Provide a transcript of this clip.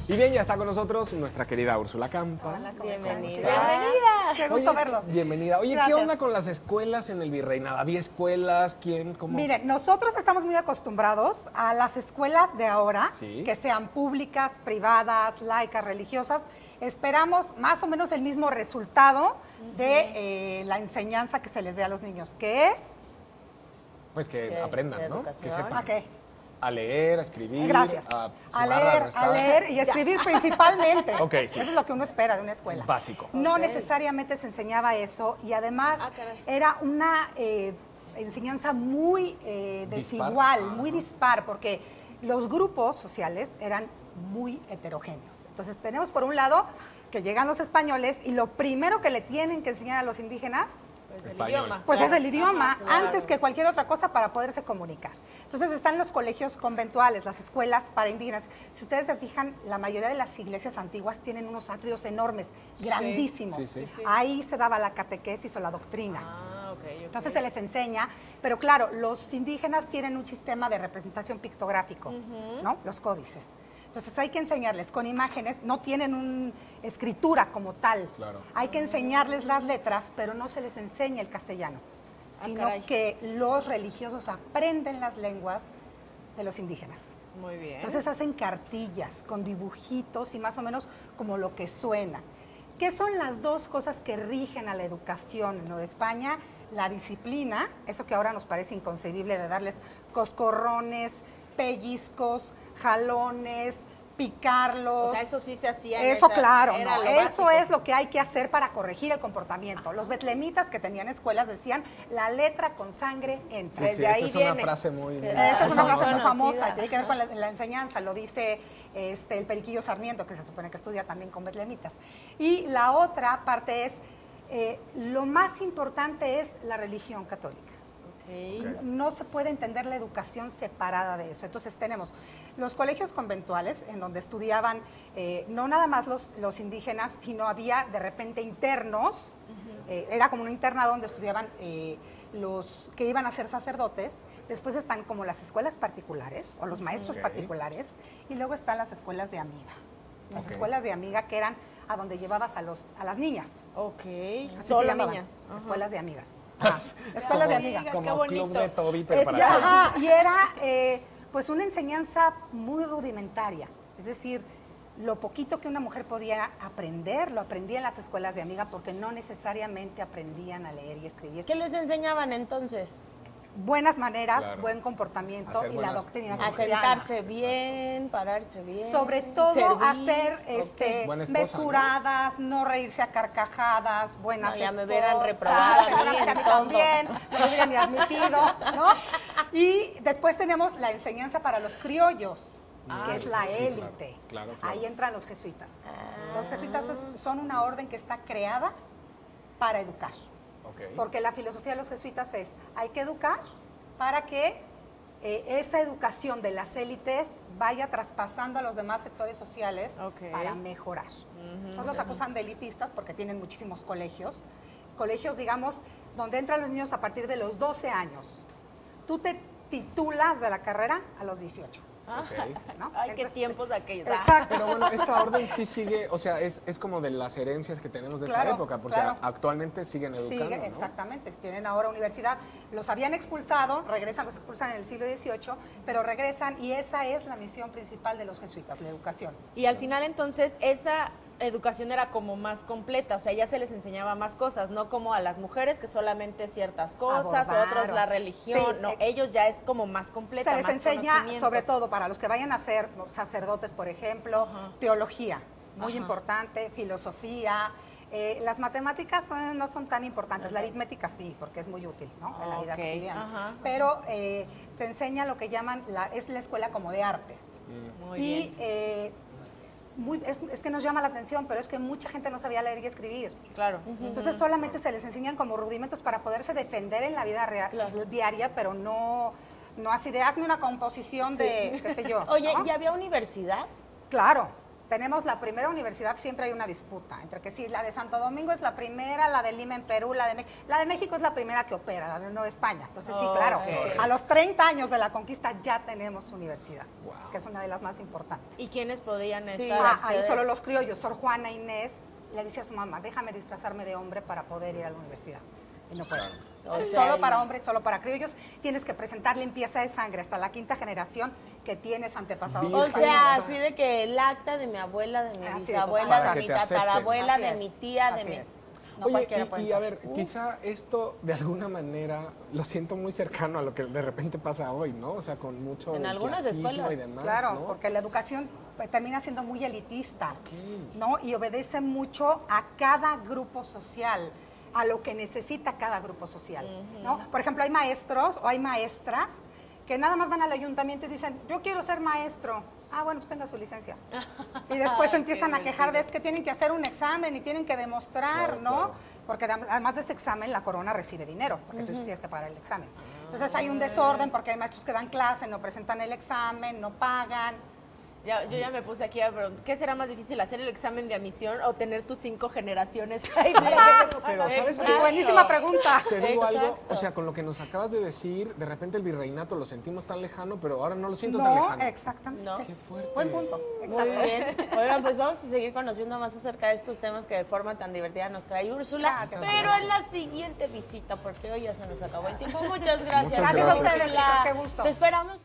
Y bien, ya está con nosotros nuestra querida Úrsula Campa. Hola, Bienvenida. Bienvenida. Qué gusto verlos. Bienvenida. Oye, ¿qué Gracias. onda con las escuelas en el Virreinado? ¿Había escuelas? ¿Quién? ¿Cómo? Miren, nosotros estamos muy acostumbrados a las escuelas de ahora, Sí. que sean públicas, privadas, laicas, religiosas. Esperamos más o menos el mismo resultado de la enseñanza que se les dé a los niños, que es... Pues que ¿Qué? aprendan, ¿De ¿no? educación? Que sepan. ¿A qué? A leer, a escribir, Gracias. a A sumar, leer, restar. a leer y a escribir principalmente. Ok, sí. Eso es lo que uno espera de una escuela. Básico. No Ok. necesariamente se enseñaba eso y además Ah, caray. era una enseñanza muy desigual, Dispar. muy dispar, porque los grupos sociales eran muy heterogéneos. Entonces tenemos por un lado que llegan los españoles y lo primero que le tienen que enseñar a los indígenas Pues el Español. idioma. pues Claro. es el idioma, Ajá, claro. antes que cualquier otra cosa para poderse comunicar. Entonces están los colegios conventuales, las escuelas para indígenas. Si ustedes se fijan, la mayoría de las iglesias antiguas tienen unos atrios enormes, grandísimos. Sí, sí. Sí. Ahí se daba la catequesis o la doctrina. Ah, ok. Entonces se les enseña, pero claro, los indígenas tienen un sistema de representación pictográfico, ¿no? Los códices. Entonces hay que enseñarles con imágenes, no tienen una escritura como tal. Claro. Hay que enseñarles las letras, pero no se les enseña el castellano, Ah, sino caray. que los religiosos aprenden las lenguas de los indígenas. Muy bien. Entonces hacen cartillas con dibujitos y más o menos como lo que suena. ¿Qué son las dos cosas que rigen a la educación en Nueva España? La disciplina, eso que ahora nos parece inconcebible de darles coscorrones, pellizcos, jalones, picarlos. O sea, eso sí se hacía. en Eso esa- claro, era no, lo eso básico. es lo que hay que hacer para corregir el comportamiento. Los betlemitas que tenían escuelas decían, la letra con sangre entra. Sí, sí, Desde ahí esa es viene. una frase muy... Esa es una frase muy Conocida. famosa, tiene que ver con la enseñanza, lo dice el Periquillo Sarmiento, que se supone que estudia también con betlemitas. Y la otra parte es, lo más importante es la religión católica. Ok. No se puede entender la educación separada de eso. Entonces tenemos los colegios conventuales, en donde estudiaban no nada más los indígenas, sino había de repente internos, era como un internado donde estudiaban los que iban a ser sacerdotes. Después están como las escuelas particulares o los maestros Ok. particulares, y luego están las escuelas de amiga. Las Ok. escuelas de amiga que eran a donde llevabas a las niñas. Ok. Así se Solo llamaban, niñas. Ajá. esquelas de amigas. Escuelas de amiga. Qué Como bonito. club de Toby, pero para Exacto. chavos. Ajá, y era pues una enseñanza muy rudimentaria, es decir, lo poquito que una mujer podía aprender, lo aprendía en las escuelas de amiga porque no necesariamente aprendían a leer y escribir. ¿Qué les enseñaban entonces? Buenas maneras, Claro. buen comportamiento Hacer y la buenas- doctrina A cristiana. sentarse bien, pararse bien. Sobre todo servir. hacer Buena esposa, mesuradas, ¿no? Reírse a carcajadas, buenas No, ya me esposas, hubieran reprobado a mí seguramente a mí en todo. también, no me hubieran ni admitido, ¿no? Y después tenemos la enseñanza para los criollos, que es la sí, élite. claro. Ahí entran los jesuitas. Ah. Los jesuitas son una orden que está creada para educar. Ok. Porque la filosofía de los jesuitas es, hay que educar para que esa educación de las élites vaya traspasando a los demás sectores sociales Ok. para mejorar. Nosotros los acusan de elitistas porque tienen muchísimos colegios, digamos, donde entran los niños a partir de los 12 años. Tú te titulas de la carrera a los 18. Ok. ¿no? Ay, qué Entonces, tiempos aquellos. Exacto. Pero bueno, esta orden sí sigue, o sea, es como de las herencias que tenemos de esa Claro, época, porque claro. actualmente siguen educando, Sigue, ¿no? exactamente, tienen ahora universidad. Los habían expulsado, los expulsan en el siglo XVIII, pero regresan y esa es la misión principal de los jesuitas, la educación. Y al final entonces esa educación era como más completa, o sea, ya se les enseñaba más cosas, no como a las mujeres que solamente ciertas cosas, Abordaron. otros la religión, Sí, no, ellos ya es como más completa, Se les más enseña, conocimiento. sobre todo para los que vayan a ser sacerdotes, por ejemplo, Ajá. teología, muy Ajá. importante, filosofía. Las matemáticas no son tan importantes, la aritmética sí, porque es muy útil, ¿no? En la vida Ok, cotidiana. ajá. Pero se enseña lo que llaman, es la escuela como de artes. Muy y bien. es que nos llama la atención, pero es que mucha gente no sabía leer y escribir. Claro. Entonces solamente se les enseñan como rudimentos para poderse defender en la vida Claro. diaria, pero no así de hazme una composición de, qué sé yo. Oye, ¿no? ¿ya había universidad? Claro, Tenemos la primera universidad, siempre hay una disputa, entre que sí, la de Santo Domingo es la primera, la de Lima en Perú, la de México es la primera que opera, la de Nueva España. Entonces sí, claro, a los 30 años de la conquista ya tenemos universidad, que es una de las más importantes. ¿Y quiénes podían Sí, estar? ahí solo los criollos. Sor Juana Inés le dice a su mamá, déjame disfrazarme de hombre para poder ir a la universidad. Y no puede. Solo para hombres, solo para criollos. Tienes que presentar limpieza de sangre hasta la 5ª generación que tienes antepasados. O sea, así de que el acta de mi abuela, de mi bisabuela, de mi tatarabuela, de mi tía, de mi... No, Oye, cualquiera puede y a entrar. ver, quizá esto de alguna manera lo siento muy cercano a lo que de repente pasa hoy, ¿no? O sea, con mucho En algunas clasismo escuelas. y demás, Claro, ¿no? porque la educación termina siendo muy elitista, Ok. ¿no? Y obedece mucho a cada grupo social, a lo que necesita cada grupo social, ¿no? Por ejemplo, hay maestros o hay maestras que nada más van al ayuntamiento y dicen, yo quiero ser maestro. Ah, bueno, pues tenga su licencia. Y después empiezan a quejar de es que tienen que hacer un examen y tienen que demostrar, Claro, ¿no? claro. Porque además de ese examen, la corona recibe dinero, porque tú sí tienes que pagar el examen. Entonces hay un desorden porque hay maestros que dan clase, no presentan el examen, no pagan. Yo ya me puse aquí a preguntar, ¿qué será más difícil, hacer el examen de admisión o tener tus 5 generaciones? Ay, pero ¿sabes qué? Buenísima pregunta. Te digo algo, Exacto. o sea, con lo que nos acabas de decir, de repente el virreinato lo sentimos tan lejano, pero ahora no lo siento tan No, lejano. exactamente. No. Qué fuerte. Buen punto. Muy bien. Oigan, pues vamos a seguir conociendo más acerca de estos temas que de forma tan divertida nos trae Úrsula, Gracias. pero en la siguiente visita, porque hoy ya se nos acabó el tiempo. Muchas gracias. Muchas Gracias a ustedes, chicos, qué gusto. Te esperamos.